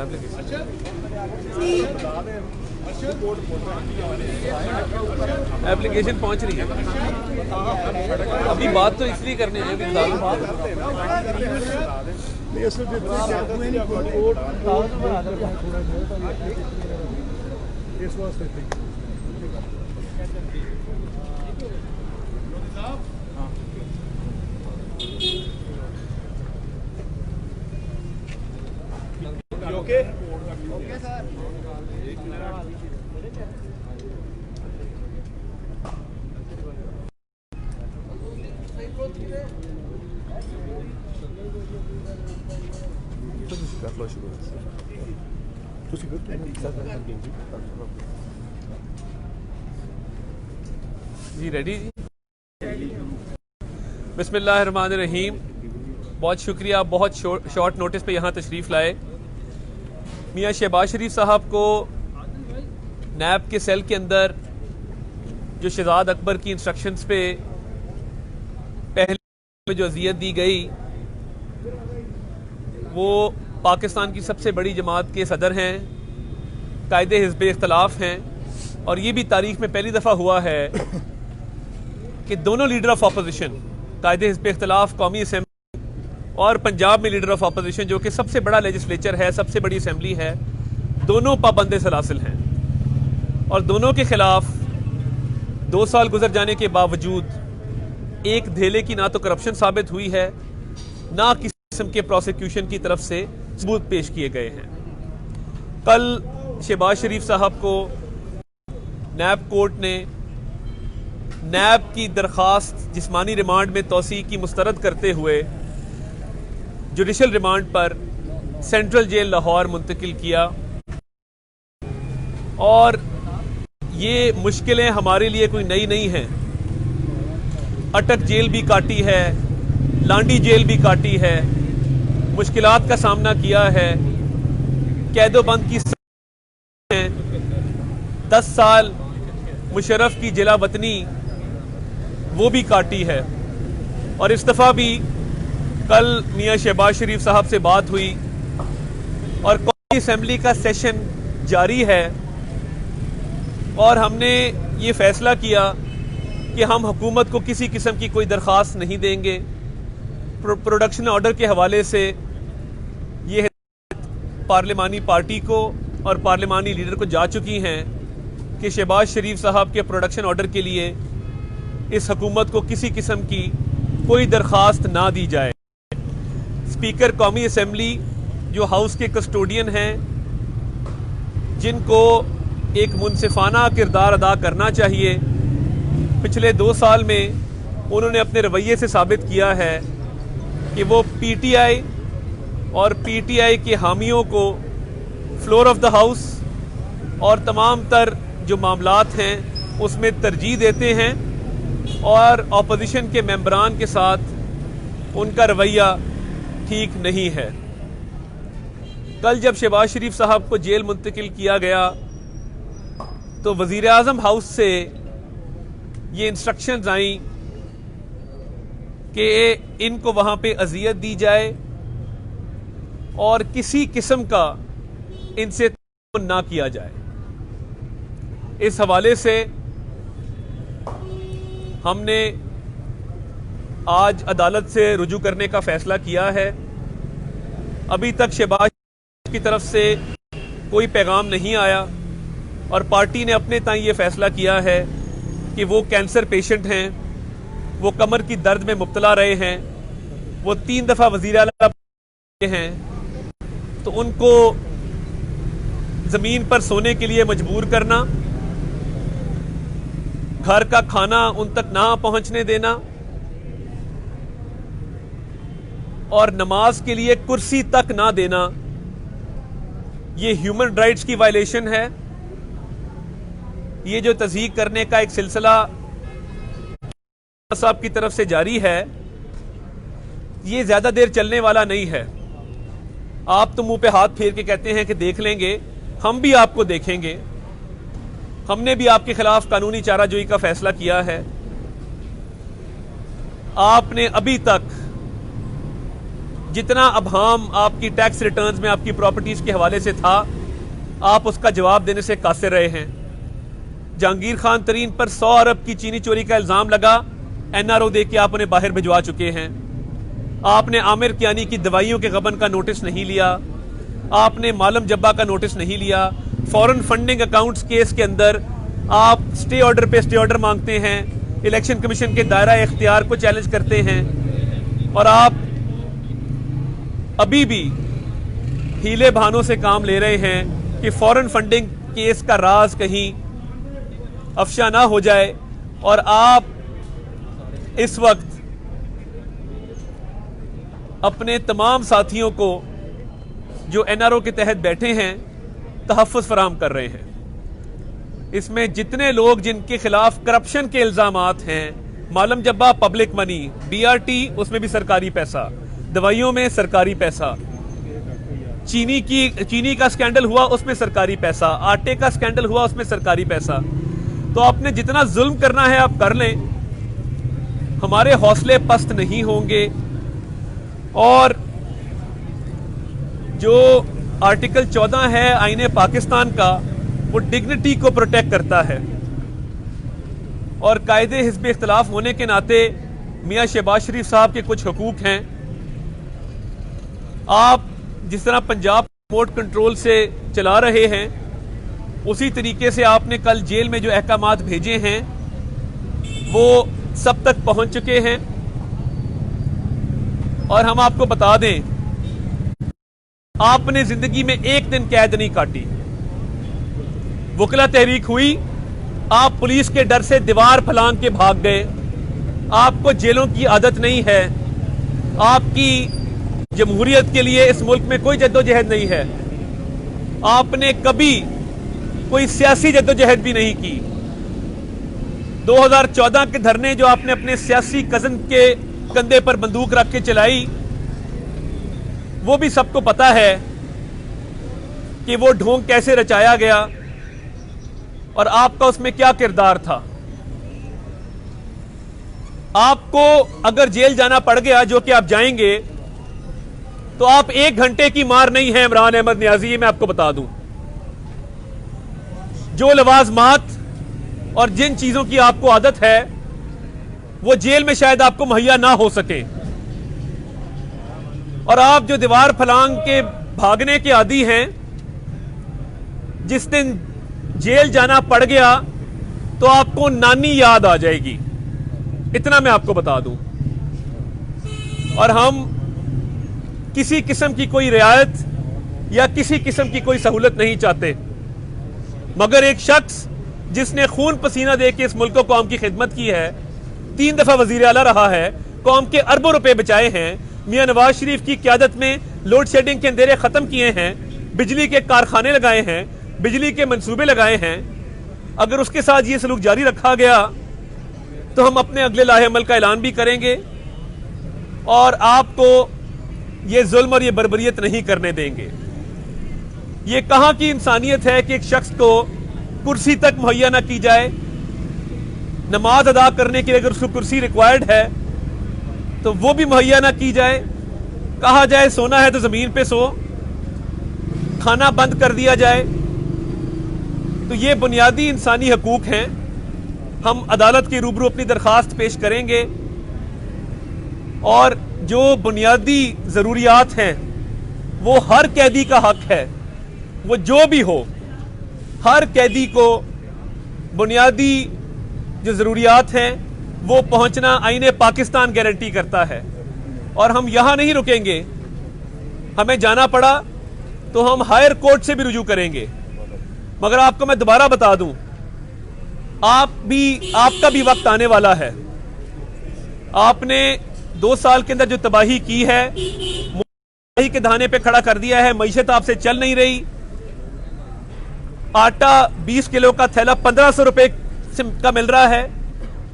Application पहुंच रही है। अभी बात तो इसलिए करने हैं ओके सर। जी रेडी जी। बिस्मिल्लाहिर्रहमानिर्रहीम। बहुत शुक्रिया, बहुत शॉर्ट नोटिस पे यहाँ तशरीफ़ लाए। मियाँ शहबाज शरीफ साहब को नैब के सेल के अंदर जो शहजाद अकबर की इंस्ट्रक्शंस पे पहले जो अजियत दी गई, वो पाकिस्तान की सबसे बड़ी जमात के सदर हैं, कायदे हिज़्ब इख्तलाफ हैं, और ये भी तारीख में पहली दफ़ा हुआ है कि दोनों लीडर ऑफ अपोजिशन, कायदे हिज़्ब इख्तलाफ कौमी असेंबली और पंजाब में लीडर ऑफ अपोजिशन जो कि सबसे बड़ा लेजिस्लेचर है, सबसे बड़ी असेंबली है, दोनों पाबंद सलासिल हैं और दोनों के खिलाफ 2 साल गुजर जाने के बावजूद एक धेले की ना तो करप्शन साबित हुई है, ना किसी किस्म के प्रोसिक्यूशन की तरफ से सबूत पेश किए गए हैं। कल शहबाज शरीफ साहब को नैब कोर्ट ने नैब की दरख्वास्त जिस्मानी रिमांड में तोसी की मुस्तरद करते हुए जुडिशल रिमांड पर सेंट्रल जेल लाहौर मुंतकिल किया। और ये मुश्किलें हमारे लिए कोई नई नहीं हैं। अटक जेल भी काटी है, लांडी जेल भी काटी है, मुश्किलात का सामना किया है, कैदोबंद की 10 साल मुशर्रफ की जिला वतनी वो भी काटी है। और इस दफ़ा भी कल मियाँ शहबाज शरीफ साहब से बात हुई और कौमी असेंबली का सेशन जारी है और हमने ये फैसला किया कि हम हुकूमत को किसी किस्म की कोई दरख्वास्त नहीं देंगे। प्रोडक्शन ऑर्डर के हवाले से ये पार्लिमानी पार्टी को और पार्लिमानी लीडर को जा चुकी हैं कि शहबाज शरीफ साहब के प्रोडक्शन ऑर्डर के लिए इस हुकूमत को किसी किस्म की कोई दरख्वास्त ना दी जाए। स्पीकर कौमी असेंबली जो हाउस के कस्टोडियन हैं, जिनको एक मुनसिफाना किरदार अदा करना चाहिए, पिछले 2 साल में उन्होंने अपने रवैये से साबित किया है कि वो पीटीआई और पीटीआई के हामियों को फ्लोर ऑफ द हाउस और तमाम तर जो मामलात हैं उसमें तरजीह देते हैं और अपोजिशन के मेंबरान के साथ उनका रवैया ठीक नहीं है। कल जब शहबाज शरीफ साहब को जेल मुंतकिल किया गया तो वजीर आजम हाउस से ये इंस्ट्रक्शंस आई कि इनको वहां पे अजियत दी जाए और किसी किस्म का इनसे ना किया जाए। इस हवाले से हमने आज अदालत से रुजू करने का फैसला किया है। अभी तक शहबाज की तरफ से कोई पैगाम नहीं आया और पार्टी ने अपने ताई ये फैसला किया है कि वो कैंसर पेशेंट हैं, वो कमर की दर्द में मुब्तला रहे हैं, वो 3 दफ़ा वज़ीर आला हैं, तो उनको ज़मीन पर सोने के लिए मजबूर करना, घर का खाना उन तक ना पहुंचने देना और नमाज के लिए कुर्सी तक ना देना, ये ह्यूमन राइट्स की वायलेशन है। ये जो तज़हीक करने का एक सिलसिला साहब की तरफ से जारी है, ये ज्यादा देर चलने वाला नहीं है। आप तो मुंह पे हाथ फेर के कहते हैं कि देख लेंगे, हम भी आपको देखेंगे। हमने भी आपके खिलाफ कानूनी चाराजोई का फैसला किया है। आपने अभी तक जितना अभाम आपकी टैक्स रिटर्न्स में आपकी प्रॉपर्टीज के हवाले से था, आप उसका जवाब देने से कासिर रहे हैं। जहांगीर खान तरीन पर 100 अरब की चीनी चोरी का इल्जाम लगा, एनआरओ दे के आप उन्हें बाहर भिजवा चुके हैं। आपने आमिर कियानी की दवाइयों के गबन का नोटिस नहीं लिया, आपने मालम जब्बा का नोटिस नहीं लिया। फॉरेन फंडिंग अकाउंट्स केस के अंदर आप स्टे ऑर्डर पे स्टे ऑर्डर मांगते हैं, इलेक्शन कमीशन के दायरा इख्तियार को चैलेंज करते हैं, और आप अभी भी हीले बहानों से काम ले रहे हैं कि फॉरेन फंडिंग केस का राज कहीं अफशा ना हो जाए। और आप इस वक्त अपने तमाम साथियों को जो एनआरओ के तहत बैठे हैं तहफ़्फ़ुज़ फराहम कर रहे हैं। इसमें जितने लोग जिनके खिलाफ करप्शन के इल्जामात हैं, मालम जब्बा पब्लिक मनी, बीआरटी उसमें भी सरकारी पैसा, दवाइयों में सरकारी पैसा, चीनी का स्कैंडल हुआ उसमें सरकारी पैसा, आटे का स्कैंडल हुआ उसमें सरकारी पैसा। तो आपने जितना जुल्म करना है आप कर लें, हमारे हौसले पस्त नहीं होंगे। और जो आर्टिकल 14 है आईने पाकिस्तान का, वो डिग्निटी को प्रोटेक्ट करता है, और कायदे हिज़्ब इख्तिलाफ होने के नाते मियां शहबाज शरीफ साहब के कुछ हुकूक हैं। आप जिस तरह पंजाब रिमोट कंट्रोल से चला रहे हैं, उसी तरीके से आपने कल जेल में जो अहकामात भेजे हैं वो सब तक पहुंच चुके हैं। और हम आपको बता दें, आपने जिंदगी में एक दिन कैद नहीं काटी। वकला तहरीक हुई, आप पुलिस के डर से दीवार फलांग के भाग गए। आपको जेलों की आदत नहीं है। आपकी जमहूरियत के लिए इस मुल्क में कोई जद्दोजहद नहीं है। आपने कभी कोई सियासी जद्दोजहद भी नहीं की। 2014 के धरने जो आपने अपने सियासी कजन के कंधे पर बंदूक रख के चलाई, वो भी सबको पता है कि वो ढोंग कैसे रचाया गया और आपका उसमें क्या किरदार था। आपको अगर जेल जाना पड़ गया, जो कि आप जाएंगे, तो आप 1 घंटे की मार नहीं है इमरान अहमद नियाजी, मैं आपको बता दूं। जो लवाजमात और जिन चीजों की आपको आदत है वो जेल में शायद आपको मुहैया ना हो सके। और आप जो दीवार फलांग के भागने के आदी हैं, जिस दिन जेल जाना पड़ गया तो आपको नानी याद आ जाएगी, इतना मैं आपको बता दूं। और हम किसी किस्म की कोई रियायत या किसी किस्म की कोई सहूलत नहीं चाहते, मगर एक शख्स जिसने खून पसीना दे के इस मुल्क को कौम की खिदमत की है, 3 दफा वजीर आला रहा है, कौम के अरबों रुपए बचाए हैं, मियां नवाज शरीफ की क्यादत में लोड शेडिंग के अंधेरे खत्म किए हैं, बिजली के कारखाने लगाए हैं, बिजली के मंसूबे लगाए हैं। अगर उसके साथ ये सलूक जारी रखा गया तो हम अपने अगले लाहे अमल का ऐलान भी करेंगे और आपको ये जुल्म और ये बर्बरियत नहीं करने देंगे। ये कहां की इंसानियत है कि एक शख्स को कुर्सी तक मुहैया ना की जाए। नमाज अदा करने के लिए अगर उसको कुर्सी रिक्वायर्ड है तो वो भी मुहैया ना की जाए। कहा जाए सोना है तो जमीन पे सो, खाना बंद कर दिया जाए। तो ये बुनियादी इंसानी हकूक हैं। हम अदालत के रूबरू अपनी दरखास्त पेश करेंगे और जो बुनियादी जरूरियात हैं वो हर कैदी का हक है, वो जो भी हो, हर कैदी को बुनियादी जो जरूरियात हैं वो पहुंचना आईने पाकिस्तान गारंटी करता है। और हम यहां नहीं रुकेंगे, हमें जाना पड़ा तो हम हायर कोर्ट से भी रुजू करेंगे। मगर आपको मैं दोबारा बता दूं, आपका भी वक्त आने वाला है। आपने 2 साल के अंदर जो तबाही की है, तबाही के धाने पे खड़ा कर दिया है। मईशत आपसे चल नहीं रही। आटा 20 किलो का थैला 1500 रुपए का मिल रहा है,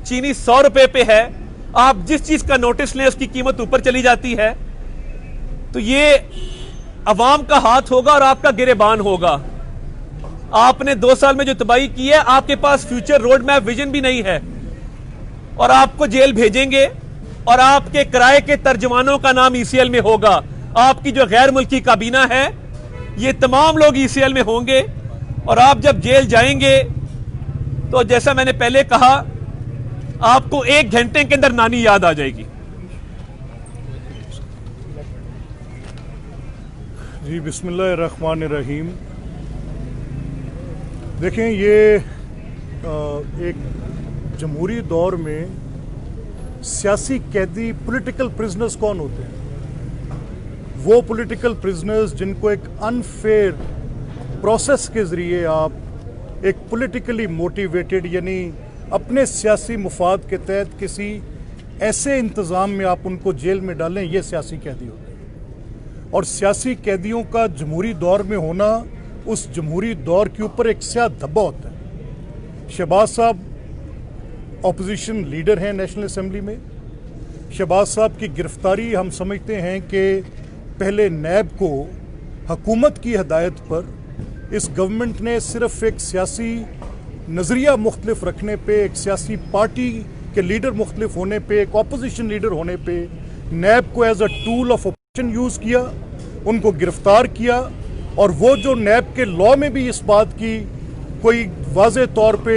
चीनी 100 रुपए पे है। आप जिस चीज का नोटिस लें उसकी कीमत ऊपर चली जाती है। तो ये अवाम का हाथ होगा और आपका गिरेबान होगा। आपने 2 साल में जो तबाही की है, आपके पास फ्यूचर रोड मैप विजन भी नहीं है और आपको जेल भेजेंगे और आपके किराए के तर्जमानों का नाम ईसीएल में होगा। आपकी जो गैर मुल्की काबीना है, ये तमाम लोग ईसीएल में होंगे। और आप जब जेल जाएंगे तो जैसा मैंने पहले कहा, आपको 1 घंटे के अंदर नानी याद आ जाएगी। जी, बिस्मिल्लाहिर्रहमानिर्रहीम। देखें, ये एक जमहूरी दौर में सियासी कैदी, पॉलिटिकल प्रिजनर्स कौन होते हैं? वो पॉलिटिकल प्रिजनर्स जिनको एक अनफेयर प्रोसेस के ज़रिए आप एक पॉलिटिकली मोटिवेटेड, यानी अपने सियासी मुफाद के तहत किसी ऐसे इंतज़ाम में आप उनको जेल में डालें, ये सियासी कैदी होते हैं। और सियासी कैदियों का जमहूरी दौर में होना, उस जमहूरी दौर के ऊपर एक स्याह धब्बा होता है। शहबाज साहब ऑपोजिशन लीडर हैं नेशनल असेंबली में। शहबाज साहब की गिरफ्तारी हम समझते हैं कि पहले नैब को हुकूमत की हदायत पर इस गवर्नमेंट ने सिर्फ एक सियासी नज़रिया मुख्तलिफ रखने पे, एक सियासी पार्टी के लीडर मुख्तलिफ होने पे, एक ऑपोजिशन लीडर होने पे नैब को as a tool of operation use किया, उनको गिरफ्तार किया। और वो जो नैब के लॉ में भी इस बात की कोई वाज़े तौर पे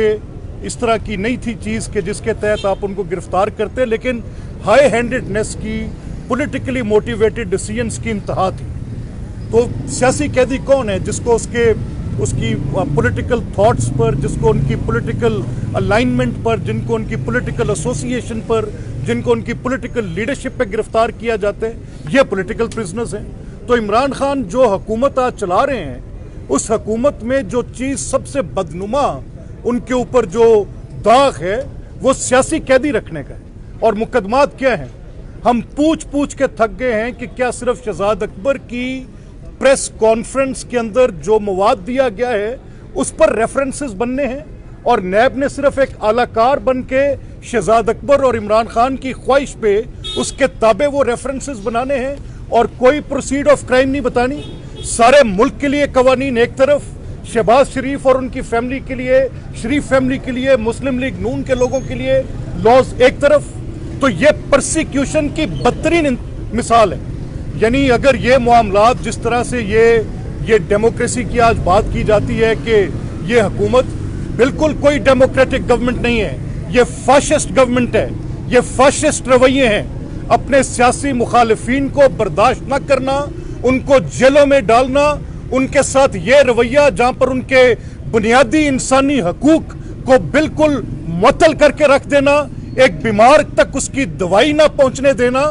इस तरह की नहीं थी चीज़ कि जिसके तहत आप उनको गिरफ्तार करते, लेकिन हाई हैंडेडनेस की, पॉलिटिकली मोटिवेटेड डिसीजंस की इंतहा थी। तो सियासी कैदी कौन है? जिसको उसकी पॉलिटिकल थॉट्स पर, जिसको उनकी पॉलिटिकल अलाइनमेंट पर, जिनको उनकी पॉलिटिकल एसोसिएशन पर, जिनको उनकी पॉलिटिकल लीडरशिप पे गिरफ्तार किया जाता है, ये पॉलिटिकल प्रिजनर्स हैं। तो इमरान खान जो हुकूमत आज चला रहे हैं, उस हुकूमत में जो चीज़ सबसे बदनुमा उनके ऊपर जो दाग है, वो सियासी कैदी रखने का है। और मुकदमात क्या हैं? हम पूछ पूछ के थक गए हैं कि क्या सिर्फ शहजाद अकबर की प्रेस कॉन्फ्रेंस के अंदर जो मवाद दिया गया है उस पर रेफरेंसेस बनने हैं, और नैब ने सिर्फ एक आलाकार बन के शहजाद अकबर और इमरान खान की ख्वाहिश पे उसके ताबे वो रेफरेंसेस बनाने हैं, और कोई प्रोसीड ऑफ क्राइम नहीं बतानी। सारे मुल्क के लिए कवानीन एक तरफ, शहबाज शरीफ और उनकी फैमिली के लिए, शरीफ फैमिली के लिए, मुस्लिम लीग नून के लोगों के लिए लॉज एक तरफ। तो ये परसिक्यूशन की बदतरीन मिसाल है। यानी अगर ये मामलात, जिस तरह से ये डेमोक्रेसी की आज बात की जाती है कि ये हुकूमत बिल्कुल कोई डेमोक्रेटिक गवर्नमेंट नहीं है, ये फाशिस्ट गवर्नमेंट है, ये फाशिस्ट रवैये हैं। अपने सियासी मुखालिफिन को बर्दाश्त न करना, उनको जेलों में डालना, उनके साथ ये रवैया जहां पर उनके बुनियादी इंसानी हकूक को बिल्कुल मुअत्तल करके रख देना, एक बीमार तक उसकी दवाई ना पहुंचने देना,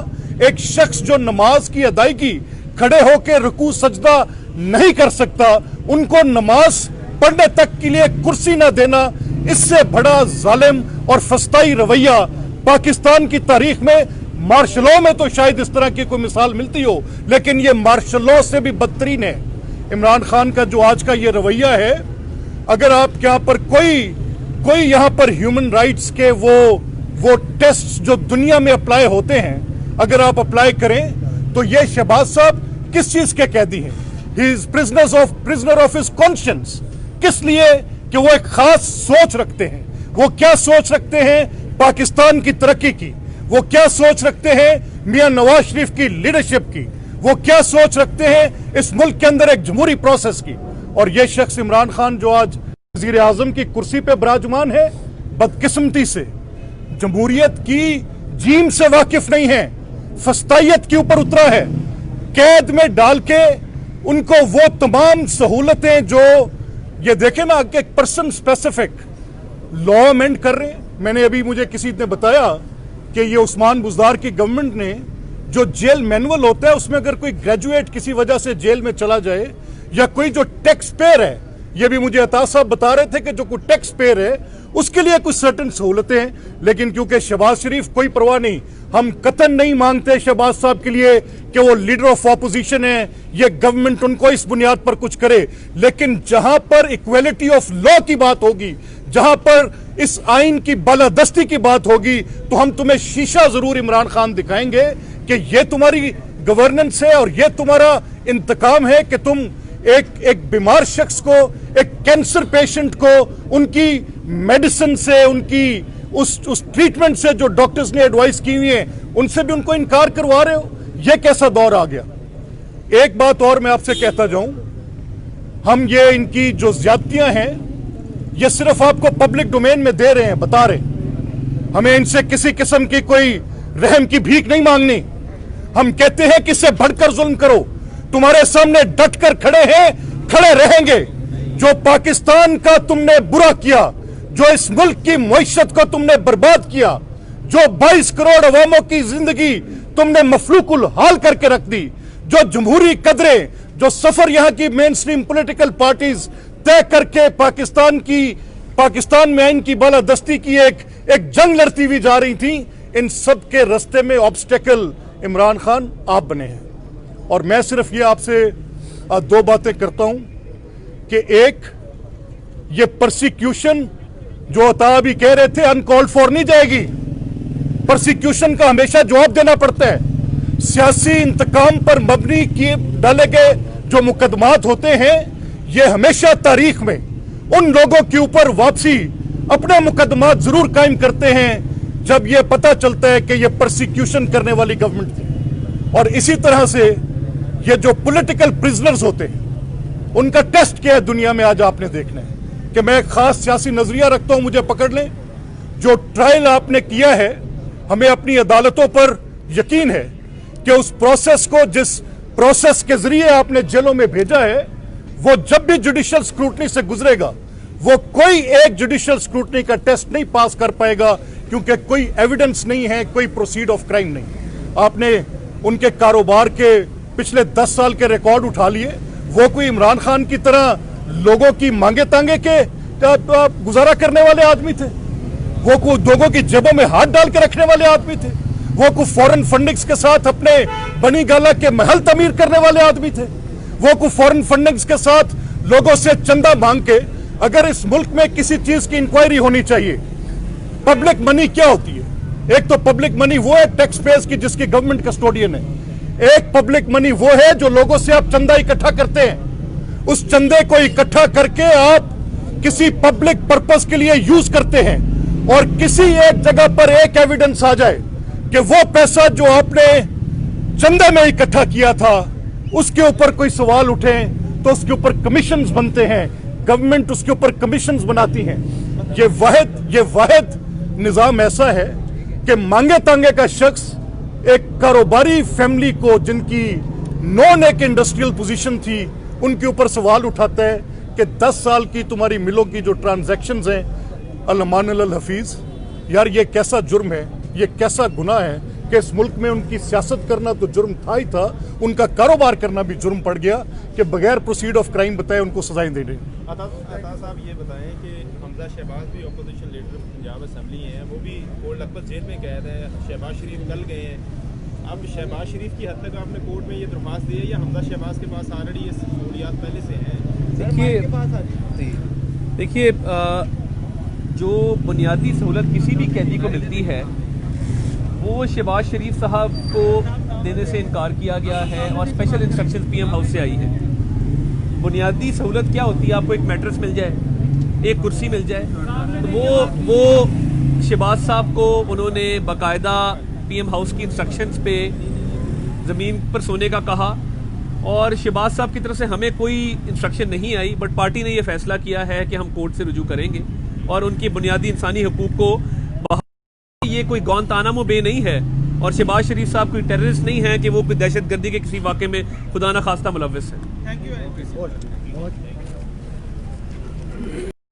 एक शख्स जो नमाज की अदायगी खड़े होकर रुकू सजदा नहीं कर सकता, उनको नमाज पढ़ने तक के लिए कुर्सी ना देना, इससे बड़ा जालिम और फस्ताई रवैया पाकिस्तान की तारीख में, मार्शल लॉ में तो शायद इस तरह की कोई मिसाल मिलती हो, लेकिन ये मार्शल लॉ से भी बदतरीन है। इमरान खान का जो आज का ये रवैया है, अगर आप यहाँ पर कोई यहाँ पर ह्यूमन राइट्स के वो टेस्ट जो दुनिया में अप्लाई होते हैं, अगर आप अप्लाई करें तो ये शहबाज साहब किस चीज के कैदी हैं? He is prisoner of his conscience. किस लिए? कि वो एक खास सोच रखते हैं। वो क्या सोच रखते हैं? पाकिस्तान की तरक्की की। वो क्या सोच रखते हैं? मियां नवाज शरीफ की लीडरशिप की। वो क्या सोच रखते हैं? इस मुल्क के अंदर एक जमहूरी प्रोसेस की। और ये शख्स इमरान खान जो आज वजीर आजम की कुर्सी पे विराजमान है, बदकिस्मती से जमहूरियत की जीम से वाकिफ नहीं है, फस्तायत के ऊपर उतरा है। कैद में डाल के उनको वो तमाम सहूलतें जो ये देखे ना कि एक पर्सन स्पेसिफिक लॉ अमेंड कर रहे हैं। मैंने अभी, मुझे किसी ने बताया कि ये उस्मान बुज़दार की गवर्नमेंट ने जो जेल मैनुअल होता है उसमें अगर कोई ग्रेजुएट किसी वजह से जेल में चला जाए, या कोई जो टैक्स पेयर है, ये भी मुझे अता साहब बता रहे थे कि जो कोई टैक्स पेयर है उसके लिए कुछ सर्टेन सहूलतें हैं। लेकिन क्योंकि शहबाज शरीफ कोई परवाह नहीं, हम कतन नहीं मांगते शहबाज साहब के लिए कि वो लीडर ऑफ ऑपोजिशन है, ये गवर्नमेंट उनको इस बुनियाद पर कुछ करे। लेकिन जहां पर इक्वेलिटी ऑफ लॉ की बात होगी, जहां पर इस आइन की बालादस्ती की बात होगी, तो हम तुम्हें शीशा जरूर इमरान खान दिखाएंगे कि ये तुम्हारी गवर्नेंस है और ये तुम्हारा इंतकाम है कि तुम एक बीमार शख्स को, एक कैंसर पेशेंट को उनकी मेडिसिन से, उस ट्रीटमेंट से जो डॉक्टर्स ने एडवाइस की हुई है उनसे भी उनको इनकार करवा रहे हो। यह कैसा दौर आ गया। एक बात और मैं आपसे कहता जाऊं, हम ये इनकी जो ज्यादतियां हैं ये सिर्फ आपको पब्लिक डोमेन में दे रहे हैं, बता रहे हैं। हमें इनसे किसी किस्म की कोई रहम की भीख नहीं मांगनी। हम कहते हैं कि इससे बढ़कर जुल्म करो, तुम्हारे सामने डट कर खड़े हैं, खड़े रहेंगे। जो पाकिस्तान का तुमने बुरा किया, जो इस मुल्क की मईशत को तुमने बर्बाद किया, जो 22 करोड़ अवामों की जिंदगी तुमने मफलूकुल हाल करके रख दी, जो जमहूरी कदरें, जो सफर यहां की मेन स्ट्रीम पॉलिटिकल पार्टीज तय करके पाकिस्तान में आइन की बालादस्ती की एक जंग लड़ती हुई जा रही थी, इन सब के रास्ते में ऑब्स्टेकल इमरान खान आप बने हैं। और मैं सिर्फ ये आपसे दो बातें करता हूं कि एक, ये परसिक्यूशन जो अता भी कह रहे थे अनकॉल्ड फॉर नहीं जाएगी। परसिक्यूशन का हमेशा जवाब देना पड़ता है। सियासी इंतकाम पर मबनी किए डाले गए जो मुकदमात होते हैं, ये हमेशा तारीख में उन लोगों के ऊपर वापसी अपने मुकदमात जरूर कायम करते हैं जब यह पता चलता है कि यह परसिक्यूशन करने वाली गवर्नमेंट थी। और इसी तरह से ये जो पॉलिटिकल प्रिजनर्स होते हैं उनका टेस्ट क्या है दुनिया में आज आपने देखना है। कि मैं एक खास सियासी नजरिया रखता हूं, मुझे पकड़ लें। जो ट्रायल आपने किया है, हमें अपनी अदालतों पर यकीन है कि उस प्रोसेस को, जिस प्रोसेस के जरिए आपने जेलों में भेजा है, वो जब भी जुडिशियल स्क्रूटनी से गुजरेगा, वो कोई एक जुडिशियल स्क्रूटनी का टेस्ट नहीं पास कर पाएगा, क्योंकि कोई एविडेंस नहीं है, कोई प्रोसीड ऑफ क्राइम नहीं। आपने उनके कारोबार के पिछले 10 साल के रिकॉर्ड उठा लिए। वो कोई इमरान खान की तरह लोगों की मांगे तांगे के गुजारा करने वाले आदमी थे? वो को लोगों की जेबों में हाथ डाल के रखने वाले आदमी थे? वो को फॉरेन फंडिंग्स के साथ अपने बनी गाला के महल तमीर करने वाले आदमी थे? वो को फॉरेन फंडिंग्स के साथ लोगों से चंदा मांग के, अगर इस मुल्क में किसी चीज की इंक्वायरी होनी चाहिए, पब्लिक मनी क्या होती है? एक तो पब्लिक मनी वो है टैक्स पेयर्स की, जिसकी गवर्नमेंट कस्टोडियन है। एक पब्लिक मनी वो है जो लोगों से आप चंदा इकट्ठा करते हैं। उस चंदे को इकट्ठा करके आप किसी पब्लिक पर्पस के लिए यूज करते हैं, और किसी एक जगह पर एक एविडेंस आ जाए कि वो पैसा जो आपने चंदे में इकट्ठा किया था उसके ऊपर कोई सवाल उठे, तो उसके ऊपर कमीशंस बनते हैं, गवर्नमेंट उसके ऊपर कमीशंस बनाती है। ये वाहिद निजाम ऐसा है कि मांगे तांगे का शख्स एक कारोबारी फैमिली को, जिनकी नॉन एक इंडस्ट्रियल पोजीशन थी, उनके ऊपर सवाल उठाता है कि 10 साल की तुम्हारी मिलों की जो ट्रांजैक्शंस हैं, अल-अमान अल-हफीज, यार ये कैसा जुर्म है, ये कैसा गुनाह है कि इस मुल्क में उनकी सियासत करना तो जुर्म था ही था, उनका कारोबार करना भी जुर्म पड़ गया कि बगैर प्रोसीड ऑफ क्राइम बताए उनको सजाएं दे रही। अता साहब ये बताएं कि हमजा शहबाज भी अपोजिशन लीडर पंजाब असेंबली हैं, वो भी कोर्ट लखपत जेल में कैद है, शहबाज शरीफ कल गए हैं। अब शहबाज शरीफ की हद तक आपने कोर्ट में ये दरख्वास्त दी है या हमजा शहबाज के पास ऑलरेडी ये सहूलियात पहले से हैं? देखिए, जो बुनियादी सहूलत किसी भी कैदी को मिलती है वो शहबाज शरीफ साहब को देने से इनकार किया गया है, और स्पेशल इंस्ट्रक्शन पीएम हाउस से आई है। बुनियादी सहूलत क्या होती है? आपको एक मैट्रेस मिल जाए, एक कुर्सी मिल जाए। तो वो शहबाज साहब को उन्होंने बाकायदा पीएम हाउस की इंस्ट्रक्शंस पे ज़मीन पर सोने का कहा, और शहबाज साहब की तरफ से हमें कोई इंस्ट्रक्शन नहीं आई, बट पार्टी ने यह फैसला किया है कि हम कोर्ट से रुजू करेंगे और उनकी बुनियादी इंसानी हकूक़ को ये कोई गौंतानामो बे नहीं है, और शहबाज शरीफ साहब कोई टेररिस्ट नहीं है कि वो कोई दहशतगर्दी के किसी वाक़े में खुदा न खास्ता मुलव्विस है। Thank you.